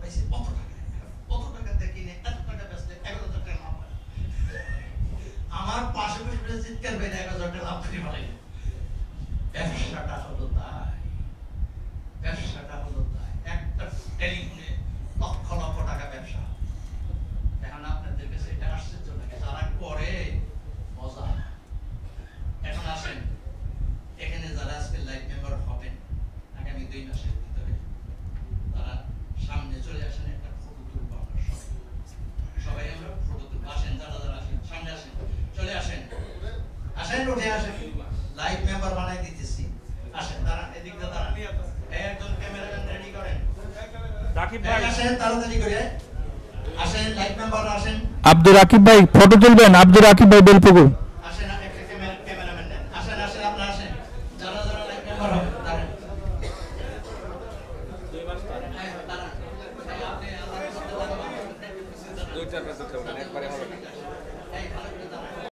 পাইছে কত টাকা দিয়ে কিনে এত টাকা বেচলে 11,000 টাকা লাভ হয়। আমার পাশে বসে চিৎকার করে 11,000 টাকা লাভ করে ফেলাই। ব্যবসাটা হলো তাই, ব্যবসাটা হলো তাই। একটা টেলিফোনে লক্ষ লক্ষ টাকা ব্যবসা। এখন আপনাদের কাছে এটা আশ্চর্য লাগে, যারা করে মজা। এখন আসেন, এখানে যারা আজকে লাইভ মেম্বার হবেন আগামী 2 মাসের ভিতরে, তারা সামনে চলে আসেন, একটা ফটো তুলবো আমরা সবাই আমরা ফটো তুলবো। আসেন, যারা যারা আসেন সামনে আসেন, চলে আসেন, আসেন, উঠে আসেন, লাইভ মেম্বার বানাই দিতেছি। আসেন, দাঁড়ান, এদিক দিয়ে দাঁড়ান, একজন ক্যামেরাম্যান রেডি করেন, রাকিব ভাই আসেন তাড়াতাড়ি করে, আসেন, লাইভ মেম্বার আসেন। আব্দুর রাকিব ভাই ফটো তুলবেন, আব্দুর রাকিব ভাই বেলপুকুর। আসেন, একটা ক্যামেরাম্যান নেন, আসেন, আসেন, আপনারা আসেন, যারা যারা লাইভ মেম্বার হবে দাঁড়ান। 2 মাস দাঁড়ান, আপনি আল্লাহর সাথে দাঁড়ান, 2-4 বছর একবারে হবে না।